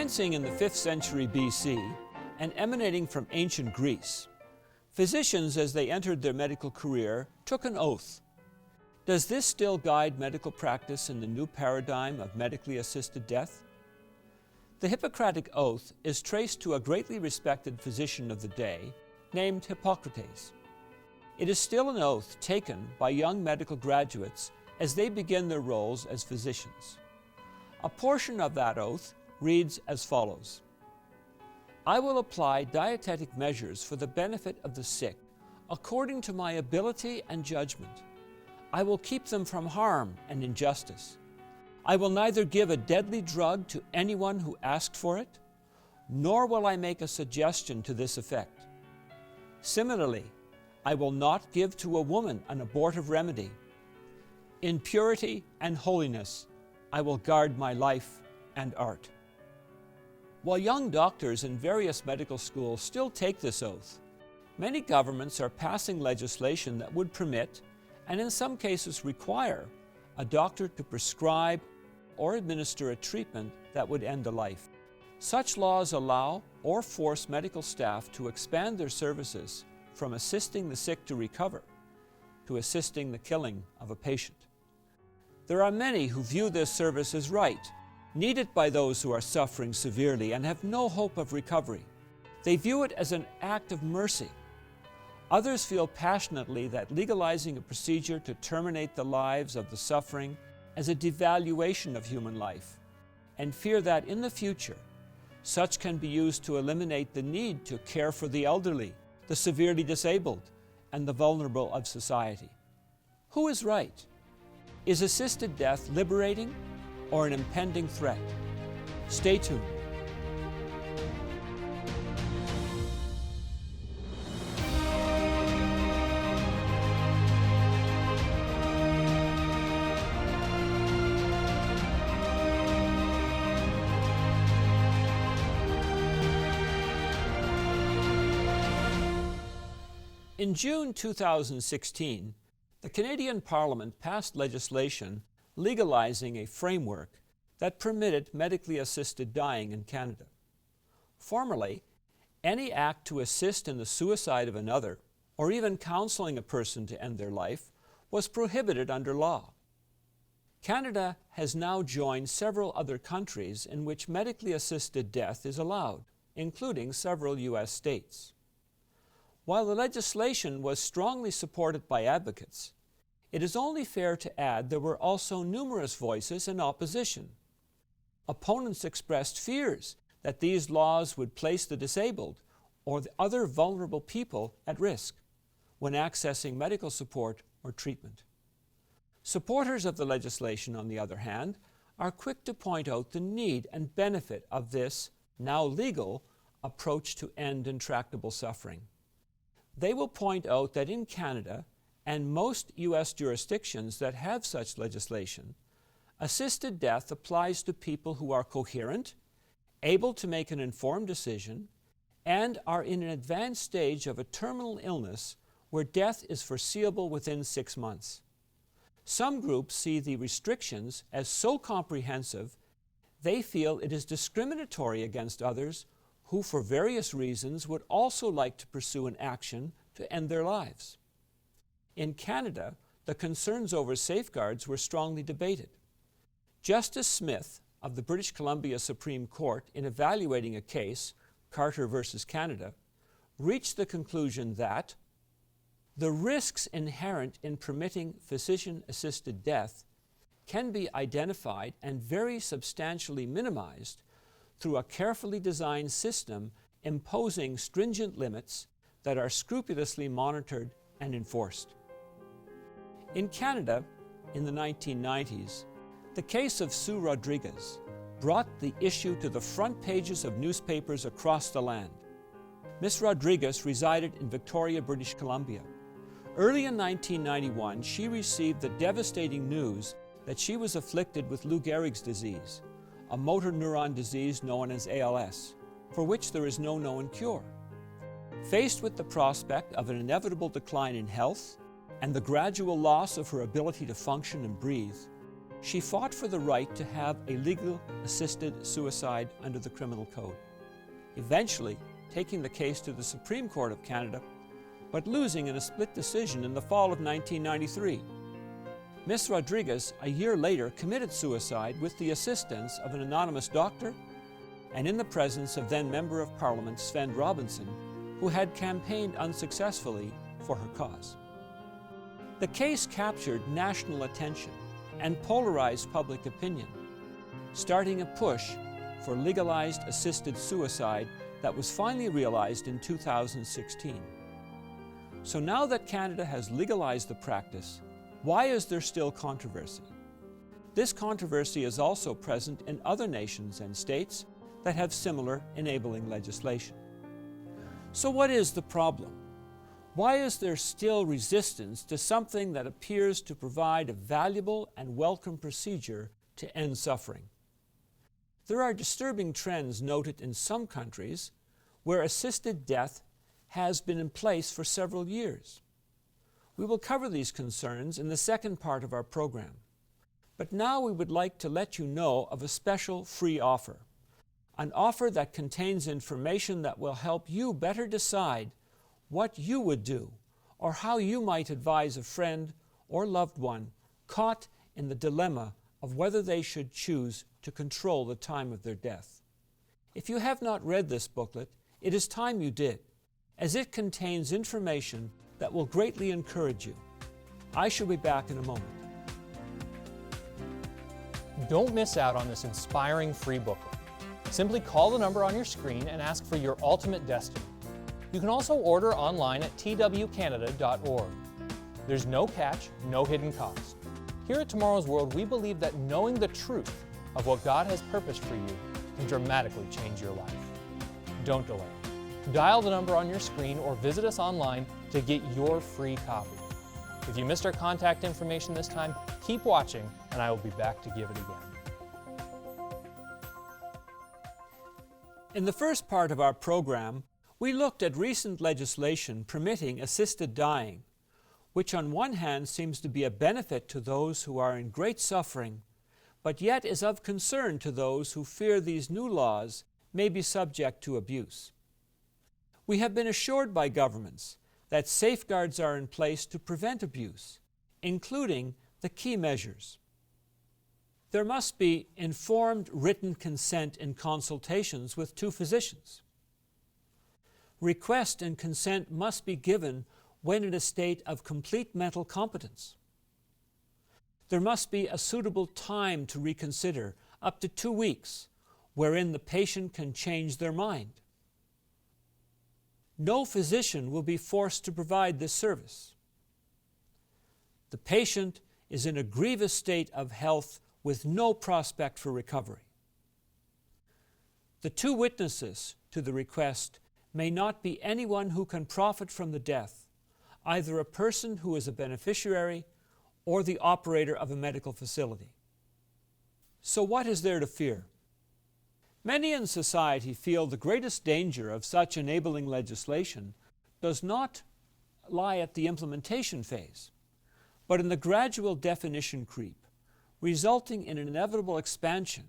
Commencing in the 5th century BC and emanating from ancient Greece, physicians, as they entered their medical career, took an oath. Does this still guide medical practice in the new paradigm of medically assisted death? The Hippocratic Oath is traced to a greatly respected physician of the day named Hippocrates. It is still an oath taken by young medical graduates as they begin their roles as physicians. A portion of that oath reads as follows: I will apply dietetic measures for the benefit of the sick according to my ability and judgment. I will keep them from harm and injustice. I will neither give a deadly drug to anyone who asked for it, nor will I make a suggestion to this effect. Similarly, I will not give to a woman an abortive remedy. In purity and holiness, I will guard my life and art. While young doctors in various medical schools still take this oath, many governments are passing legislation that would permit, and in some cases require, a doctor to prescribe or administer a treatment that would end a life. Such laws allow or force medical staff to expand their services from assisting the sick to recover to assisting the killing of a patient. There are many who view this service as right, needed by those who are suffering severely and have no hope of recovery. They view it as an act of mercy. Others feel passionately that legalizing a procedure to terminate the lives of the suffering as a devaluation of human life, and fear that in the future, such can be used to eliminate the need to care for the elderly, the severely disabled, and the vulnerable of society. Who is right? Is assisted death liberating or an impending threat? Stay tuned. In June 2016, the Canadian Parliament passed legislation legalizing a framework that permitted medically assisted dying in Canada. Formerly, any act to assist in the suicide of another, or even counseling a person to end their life, was prohibited under law. Canada has now joined several other countries in which medically assisted death is allowed, including several U.S. states. While the legislation was strongly supported by advocates, it is only fair to add there were also numerous voices in opposition. Opponents expressed fears that these laws would place the disabled or the other vulnerable people at risk when accessing medical support or treatment. Supporters of the legislation, on the other hand, are quick to point out the need and benefit of this, now legal, approach to end intractable suffering. They will point out that in Canada and most U.S. jurisdictions that have such legislation, assisted death applies to people who are coherent, able to make an informed decision, and are in an advanced stage of a terminal illness where death is foreseeable within 6 months. Some groups see the restrictions as so comprehensive they feel it is discriminatory against others who, for various reasons, would also like to pursue an action to end their lives. In Canada, the concerns over safeguards were strongly debated. Justice Smith of the British Columbia Supreme Court, in evaluating a case, Carter versus Canada, reached the conclusion that the risks inherent in permitting physician-assisted death can be identified and very substantially minimized through a carefully designed system imposing stringent limits that are scrupulously monitored and enforced. In Canada, in the 1990s, the case of Sue Rodriguez brought the issue to the front pages of newspapers across the land. Miss Rodriguez resided in Victoria, British Columbia. Early in 1991, she received the devastating news that she was afflicted with Lou Gehrig's disease, a motor neuron disease known as ALS, for which there is no known cure. Faced with the prospect of an inevitable decline in health and the gradual loss of her ability to function and breathe, she fought for the right to have a legal assisted suicide under the Criminal Code, eventually taking the case to the Supreme Court of Canada, but losing in a split decision in the fall of 1993. Ms. Rodriguez, a year later, committed suicide with the assistance of an anonymous doctor and in the presence of then Member of Parliament Sven Robinson, who had campaigned unsuccessfully for her cause. The case captured national attention and polarized public opinion, starting a push for legalized assisted suicide that was finally realized in 2016. So now that Canada has legalized the practice, why is there still controversy? This controversy is also present in other nations and states that have similar enabling legislation. So what is the problem? Why is there still resistance to something that appears to provide a valuable and welcome procedure to end suffering? There are disturbing trends noted in some countries where assisted death has been in place for several years. We will cover these concerns in the second part of our program. But now we would like to let you know of a special free offer, an offer that contains information that will help you better decide what you would do or how you might advise a friend or loved one caught in the dilemma of whether they should choose to control the time of their death. If you have not read this booklet, it is time you did, as it contains information that will greatly encourage you. I shall be back in a moment. Don't miss out on this inspiring free booklet. Simply call the number on your screen and ask for your ultimate destiny. You can also order online at twcanada.org. There's no catch, no hidden cost. Here at Tomorrow's World, we believe that knowing the truth of what God has purposed for you can dramatically change your life. Don't delay. Dial the number on your screen or visit us online to get your free copy. If you missed our contact information this time, keep watching and I will be back to give it again. In the first part of our program, we looked at recent legislation permitting assisted dying, which on one hand seems to be a benefit to those who are in great suffering, but yet is of concern to those who fear these new laws may be subject to abuse. We have been assured by governments that safeguards are in place to prevent abuse, including the key measures. There must be informed written consent in consultations with two physicians. Request and consent must be given when in a state of complete mental competence. There must be a suitable time to reconsider, up to 2 weeks, wherein the patient can change their mind. No physician will be forced to provide this service. The patient is in a grievous state of health with no prospect for recovery. The two witnesses to the request may not be anyone who can profit from the death, either a person who is a beneficiary or the operator of a medical facility. So what is there to fear? Many in society feel the greatest danger of such enabling legislation does not lie at the implementation phase, but in the gradual definition creep, resulting in an inevitable expansion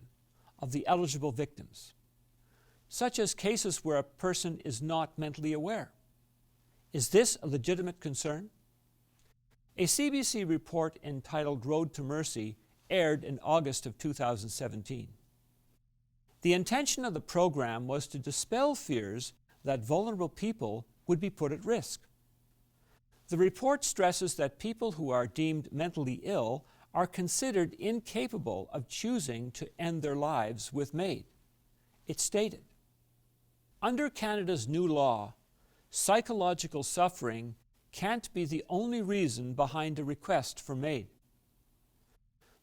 of the eligible victims, such as cases where a person is not mentally aware. Is this a legitimate concern? A CBC report entitled Road to Mercy aired in August of 2017. The intention of the program was to dispel fears that vulnerable people would be put at risk. The report stresses that people who are deemed mentally ill are considered incapable of choosing to end their lives with MAID. It stated, under Canada's new law, psychological suffering can't be the only reason behind a request for MAID.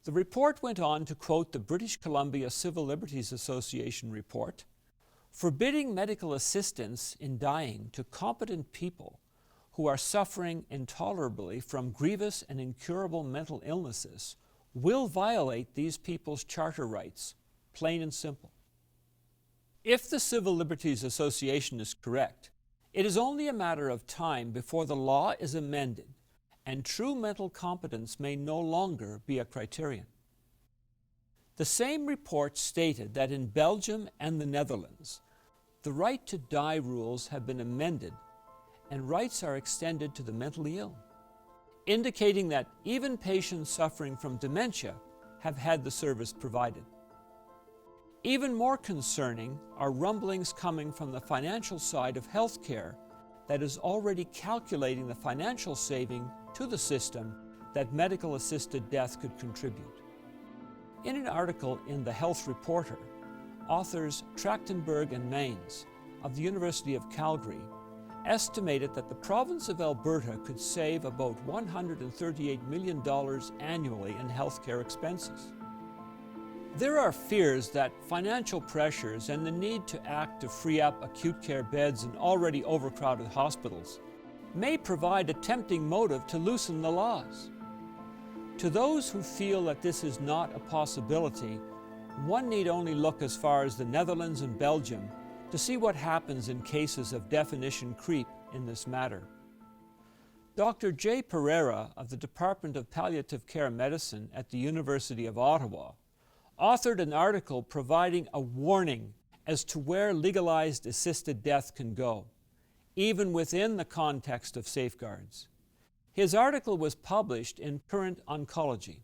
The report went on to quote the British Columbia Civil Liberties Association report, forbidding medical assistance in dying to competent people who are suffering intolerably from grievous and incurable mental illnesses will violate these people's charter rights, plain and simple. If the Civil Liberties Association is correct, it is only a matter of time before the law is amended and true mental competence may no longer be a criterion. The same report stated that in Belgium and the Netherlands, the right to die rules have been amended and rights are extended to the mentally ill, indicating that even patients suffering from dementia have had the service provided. Even more concerning are rumblings coming from the financial side of healthcare that is already calculating the financial saving to the system that medical-assisted death could contribute. In an article in The Health Reporter, authors Trachtenberg and Maines of the University of Calgary estimated that the province of Alberta could save about $138 million annually in healthcare expenses. There are fears that financial pressures and the need to act to free up acute care beds in already overcrowded hospitals may provide a tempting motive to loosen the laws. To those who feel that this is not a possibility, one need only look as far as the Netherlands and Belgium to see what happens in cases of definition creep in this matter. Dr. J. Pereira of the Department of Palliative Care Medicine at the University of Ottawa authored an article providing a warning as to where legalized assisted death can go, even within the context of safeguards. His article was published in Current Oncology.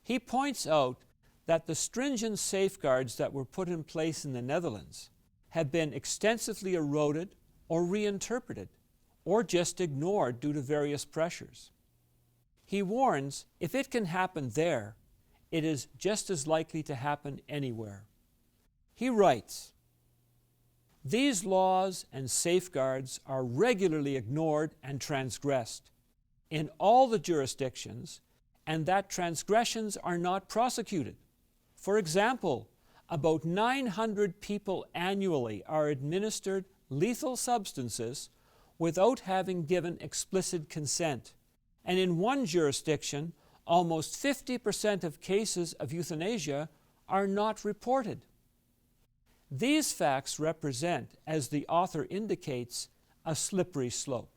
He points out that the stringent safeguards that were put in place in the Netherlands have been extensively eroded or reinterpreted, or just ignored due to various pressures. He warns if it can happen there, it is just as likely to happen anywhere. He writes, "These laws and safeguards are regularly ignored and transgressed in all the jurisdictions, and that transgressions are not prosecuted. For example, about 900 people annually are administered lethal substances without having given explicit consent, and in one jurisdiction, almost 50% of cases of euthanasia are not reported. These facts represent, as the author indicates, a slippery slope."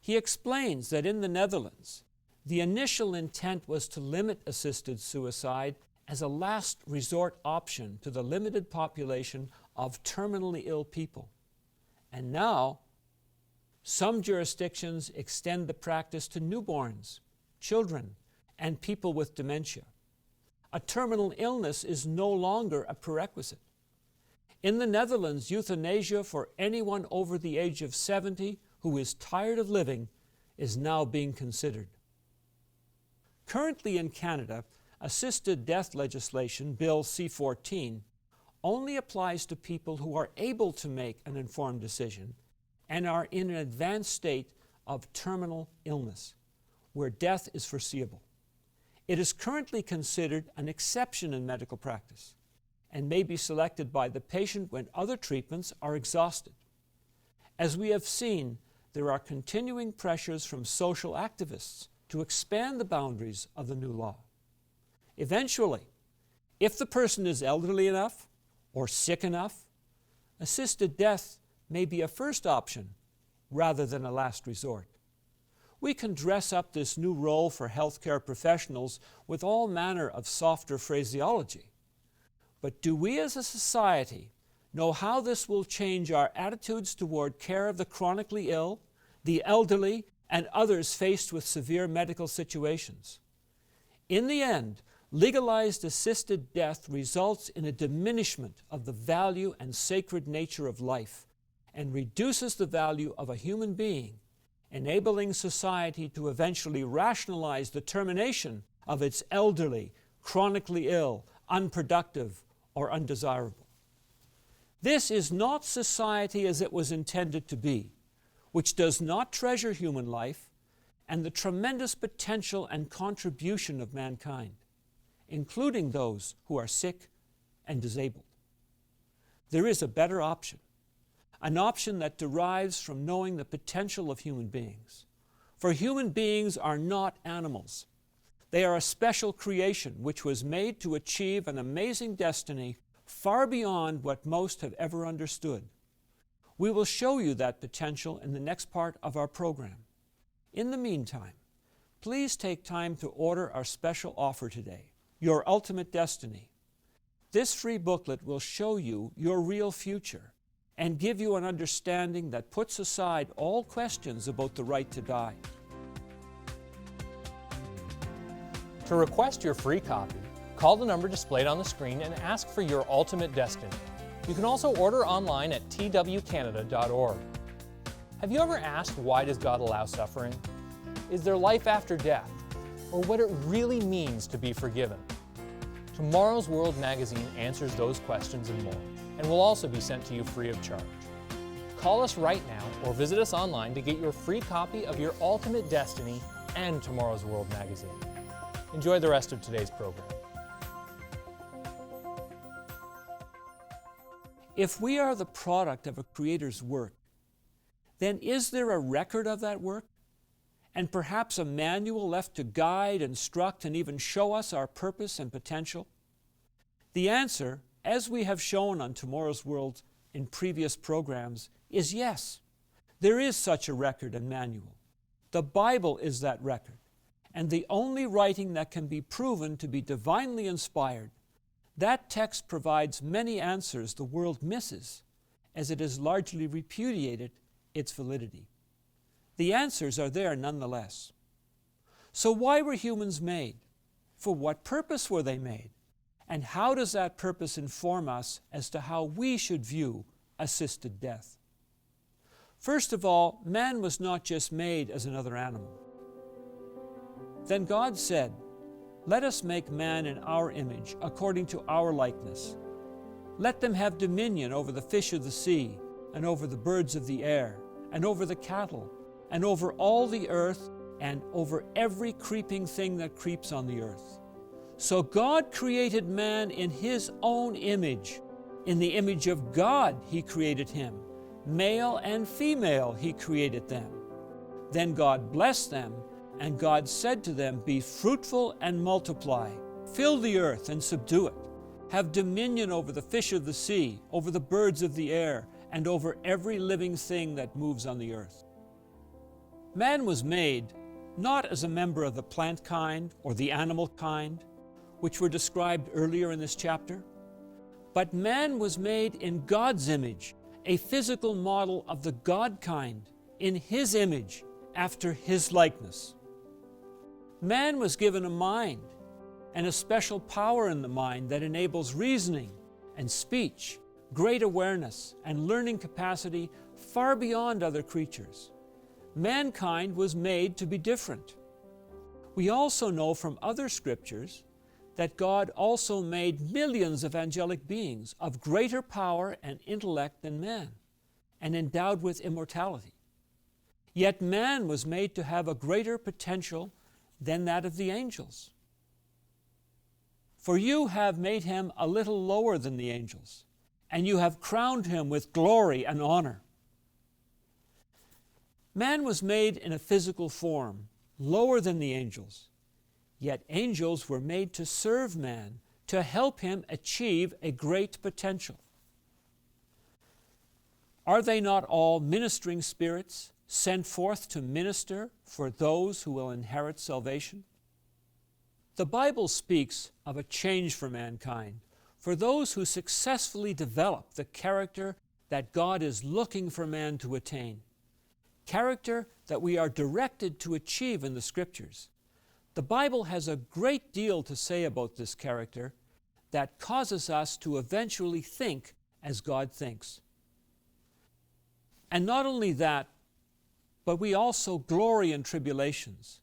He explains that in the Netherlands, the initial intent was to limit assisted suicide as a last resort option to the limited population of terminally ill people. And now, some jurisdictions extend the practice to newborns, children, and people with dementia. A terminal illness is no longer a prerequisite. In the Netherlands, euthanasia for anyone over the age of 70 who is tired of living is now being considered. Currently in Canada, assisted death legislation, Bill C-14, only applies to people who are able to make an informed decision and are in an advanced state of terminal illness, where death is foreseeable. It is currently considered an exception in medical practice and may be selected by the patient when other treatments are exhausted. As we have seen, there are continuing pressures from social activists to expand the boundaries of the new law. Eventually, if the person is elderly enough or sick enough, assisted death may be a first option rather than a last resort. We can dress up this new role for healthcare professionals with all manner of softer phraseology. But do we as a society know how this will change our attitudes toward care of the chronically ill, the elderly, and others faced with severe medical situations? In the end, legalized assisted death results in a diminishment of the value and sacred nature of life and reduces the value of a human being, enabling society to eventually rationalize the termination of its elderly, chronically ill, unproductive, or undesirable. This is not society as it was intended to be, which does not treasure human life and the tremendous potential and contribution of mankind, including those who are sick and disabled. There is a better option, an option that derives from knowing the potential of human beings. For human beings are not animals. They are a special creation which was made to achieve an amazing destiny far beyond what most have ever understood. We will show you that potential in the next part of our program. In the meantime, please take time to order our special offer today. your ultimate destiny. This free booklet will show you your real future and give you an understanding that puts aside all questions about the right to die. To request your free copy, call the number displayed on the screen and ask for your ultimate destiny. You can also order online at twcanada.org. Have you ever asked, why does God allow suffering? Is there life after death? Or what it really means to be forgiven? Tomorrow's World magazine answers those questions and more, and will also be sent to you free of charge. Call us right now or visit us online to get your free copy of Your Ultimate Destiny and Tomorrow's World magazine. Enjoy the rest of today's program. If we are the product of a Creator's work, then is there a record of that work? And perhaps a manual left to guide, instruct, and even show us our purpose and potential? The answer, as we have shown on Tomorrow's World in previous programs, is yes. There is such a record and manual. The Bible is that record, and the only writing that can be proven to be divinely inspired. That text provides many answers the world misses, as it has largely repudiated its validity. The answers are there nonetheless. So why were humans made? For what purpose were they made? And how does that purpose inform us as to how we should view assisted death? First of all, man was not just made as another animal. Then God said, "Let us make man in our image, according to our likeness. Let them have dominion over the fish of the sea, and over the birds of the air, and over the cattle, and over all the earth, and over every creeping thing that creeps on the earth." So God created man in His own image. In the image of God He created him. Male and female He created them. Then God blessed them, and God said to them, "Be fruitful and multiply. Fill the earth and subdue it. Have dominion over the fish of the sea, over the birds of the air, and over every living thing that moves on the earth." Man was made not as a member of the plant kind or the animal kind, which were described earlier in this chapter, but man was made in God's image, a physical model of the God kind, in His image, after His likeness. Man was given a mind and a special power in the mind that enables reasoning and speech, great awareness, and learning capacity far beyond other creatures. Mankind was made to be different. We also know from other scriptures that God also made millions of angelic beings of greater power and intellect than man, and endowed with immortality. Yet man was made to have a greater potential than that of the angels. For you have made him a little lower than the angels, and you have crowned him with glory and honor. Man was made in a physical form, lower than the angels. Yet angels were made to serve man, to help him achieve a great potential. Are they not all ministering spirits sent forth to minister for those who will inherit salvation? The Bible speaks of a change for mankind, for those who successfully develop the character that God is looking for man to attain. Character that we are directed to achieve in the Scriptures. The Bible has a great deal to say about this character that causes us to eventually think as God thinks. And not only that, but we also glory in tribulations,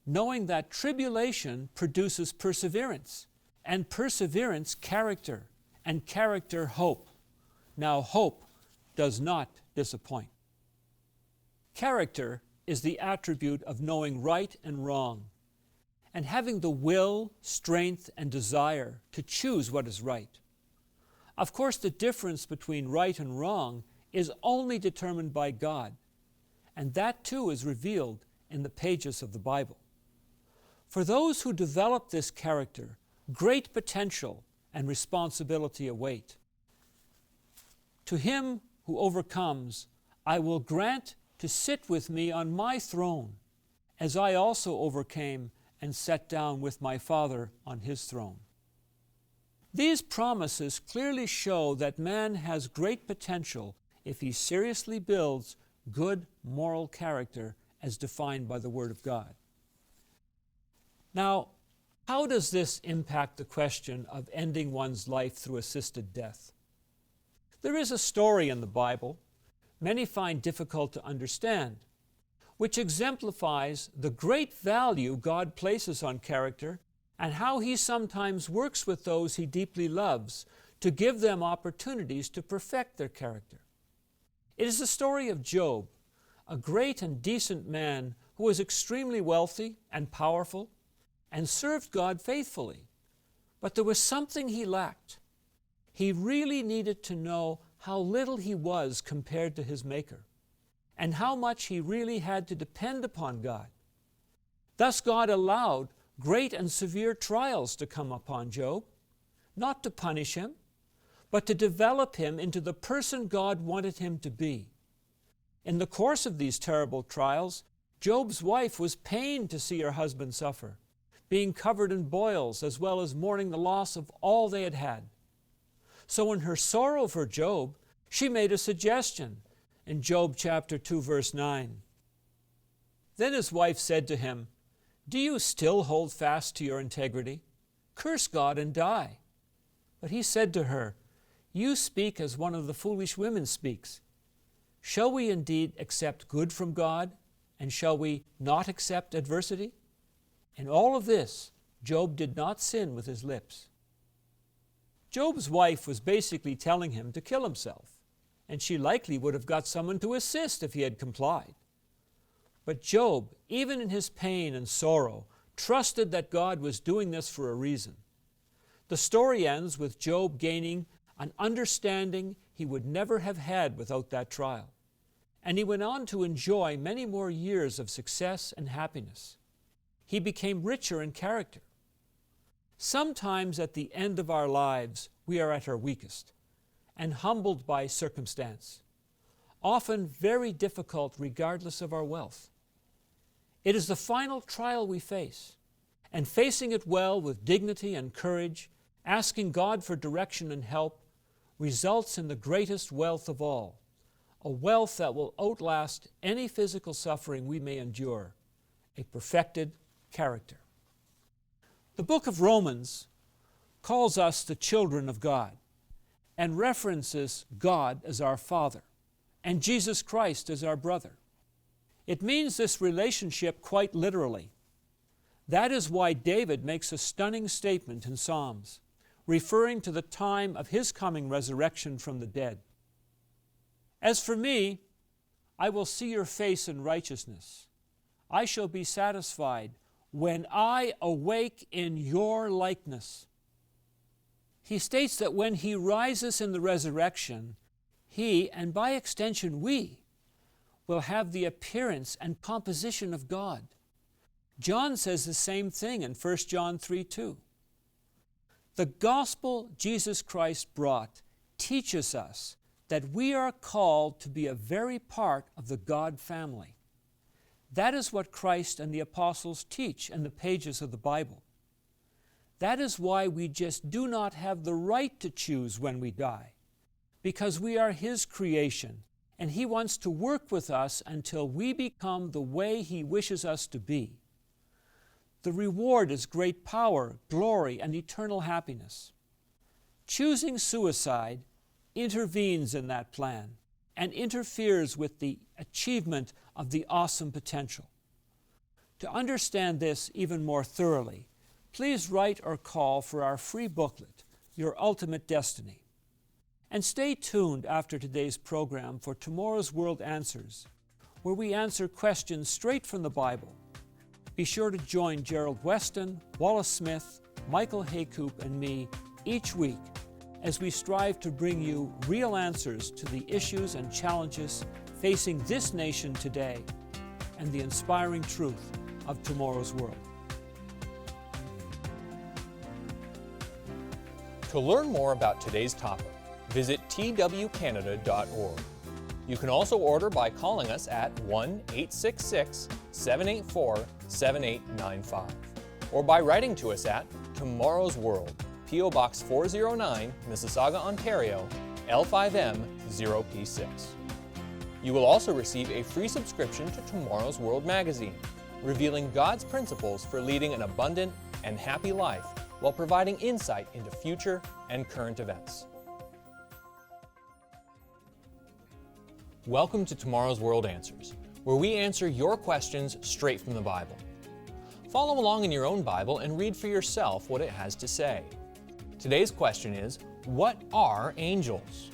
knowing that tribulation produces perseverance, and perseverance character, and character hope. Now hope does not disappoint. Character is the attribute of knowing right and wrong, and having the will, strength, and desire to choose what is right. Of course, the difference between right and wrong is only determined by God, and that too is revealed in the pages of the Bible. For those who develop this character, great potential and responsibility await. To him who overcomes, I will grant to sit with me on my throne, as I also overcame and sat down with my Father on his throne. These promises clearly show that man has great potential if he seriously builds good moral character as defined by the Word of God. Now, how does this impact the question of ending one's life through assisted death? There is a story in the Bible many find difficult to understand, which exemplifies the great value God places on character and how He sometimes works with those He deeply loves to give them opportunities to perfect their character. It is the story of Job, a great and decent man who was extremely wealthy and powerful and served God faithfully. But there was something he lacked. He really needed to know how little he was compared to his Maker, and how much he really had to depend upon God. Thus God allowed great and severe trials to come upon Job, not to punish him, but to develop him into the person God wanted him to be. In the course of these terrible trials, Job's wife was pained to see her husband suffer, being covered in boils as well as mourning the loss of all they had had. So in her sorrow for Job, she made a suggestion in Job chapter 2, verse 9. Then his wife said to him, "Do you still hold fast to your integrity? Curse God and die." But he said to her, "You speak as one of the foolish women speaks. Shall we indeed accept good from God, and shall we not accept adversity?" In all of this, Job did not sin with his lips. Job's wife was basically telling him to kill himself, and she likely would have got someone to assist if he had complied. But Job, even in his pain and sorrow, trusted that God was doing this for a reason. The story ends with Job gaining an understanding he would never have had without that trial, and he went on to enjoy many more years of success and happiness. He became richer in character. Sometimes at the end of our lives, we are at our weakest and humbled by circumstance, often very difficult regardless of our wealth. It is the final trial we face, and facing it well with dignity and courage, asking God for direction and help, results in the greatest wealth of all, a wealth that will outlast any physical suffering we may endure, a perfected character. The book of Romans calls us the children of God and references God as our Father and Jesus Christ as our brother. It means this relationship quite literally. That is why David makes a stunning statement in Psalms, referring to the time of his coming resurrection from the dead. "As for me, I will see your face in righteousness. I shall be satisfied when I awake in your likeness." He states that when he rises in the resurrection, he, and by extension we, will have the appearance and composition of God. John says the same thing in 1 John 3:2. The gospel Jesus Christ brought teaches us that we are called to be a very part of the God family. That is what Christ and the apostles teach in the pages of the Bible. That is why we just do not have the right to choose when we die, because we are His creation, and He wants to work with us until we become the way He wishes us to be. The reward is great power, glory, and eternal happiness. Choosing suicide intervenes in that plan and interferes with the achievement of the awesome potential. To understand this even more thoroughly, please write or call for our free booklet, Your Ultimate Destiny. And stay tuned after today's program for Tomorrow's World Answers, where we answer questions straight from the Bible. Be sure to join Gerald Weston, Wallace Smith, Michael Haycoop, and me each week as we strive to bring you real answers to the issues and challenges facing this nation today and the inspiring truth of tomorrow's world. To learn more about today's topic, visit twcanada.org. You can also order by calling us at 1-866-784-7895 or by writing to us at Tomorrow's World, P.O. Box 409, Mississauga, Ontario, L5M 0P6. You will also receive a free subscription to Tomorrow's World magazine, revealing God's principles for leading an abundant and happy life while providing insight into future and current events. Welcome to Tomorrow's World Answers, where we answer your questions straight from the Bible. Follow along in your own Bible and read for yourself what it has to say. Today's question is, what are angels?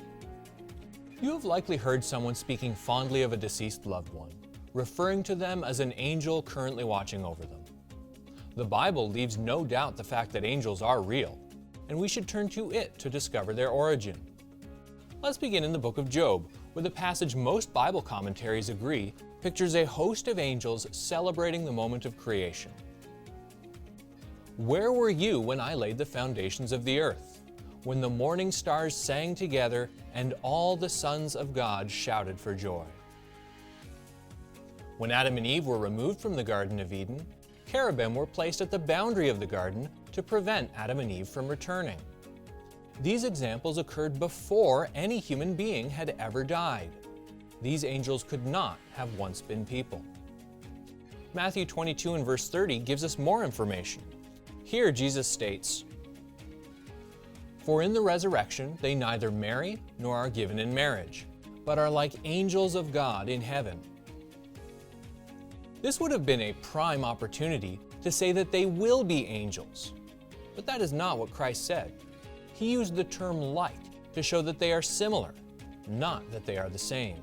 You have likely heard someone speaking fondly of a deceased loved one, referring to them as an angel currently watching over them. The Bible leaves no doubt the fact that angels are real, and we should turn to it to discover their origin. Let's begin in the book of Job, where the passage most Bible commentaries agree pictures a host of angels celebrating the moment of creation. Where were you when I laid the foundations of the earth, when the morning stars sang together and all the sons of God shouted for joy? When Adam and Eve were removed from the Garden of Eden, cherubim were placed at the boundary of the garden to prevent Adam and Eve from returning. These examples occurred before any human being had ever died. These angels could not have once been people. Matthew 22 and verse 30 gives us more information. Here Jesus states, "For in the resurrection they neither marry nor are given in marriage, but are like angels of God in heaven." This would have been a prime opportunity to say that they will be angels, but that is not what Christ said. He used the term like to show that they are similar, not that they are the same.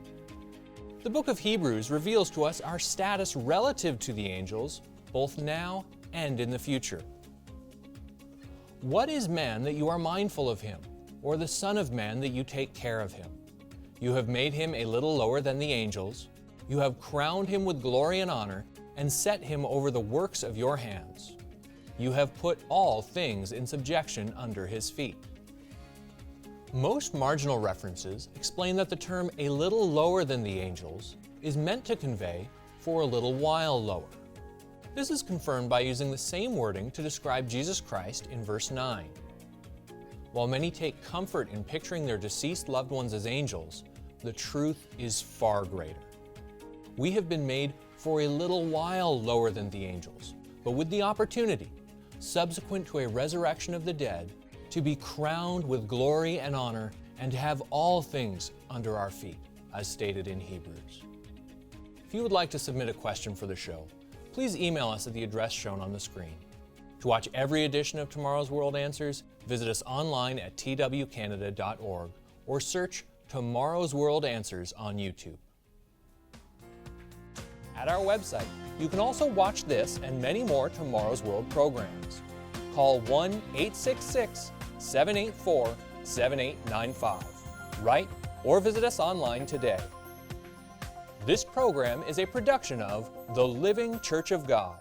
The book of Hebrews reveals to us our status relative to the angels, both now and in the future. What is man that you are mindful of him, or the Son of Man that you take care of him? You have made him a little lower than the angels. You have crowned him with glory and honor, and set him over the works of your hands. You have put all things in subjection under his feet. Most marginal references explain that the term "a little lower than the angels" is meant to convey "for a little while lower." This is confirmed by using the same wording to describe Jesus Christ in verse 9. While many take comfort in picturing their deceased loved ones as angels, the truth is far greater. We have been made for a little while lower than the angels, but with the opportunity, subsequent to a resurrection of the dead, to be crowned with glory and honor and to have all things under our feet, as stated in Hebrews. If you would like to submit a question for the show, please email us at the address shown on the screen. To watch every edition of Tomorrow's World Answers, visit us online at twcanada.org or search Tomorrow's World Answers on YouTube. At our website, you can also watch this and many more Tomorrow's World programs. Call 1-866-784-7895. Write or visit us online today. This program is a production of the Living Church of God.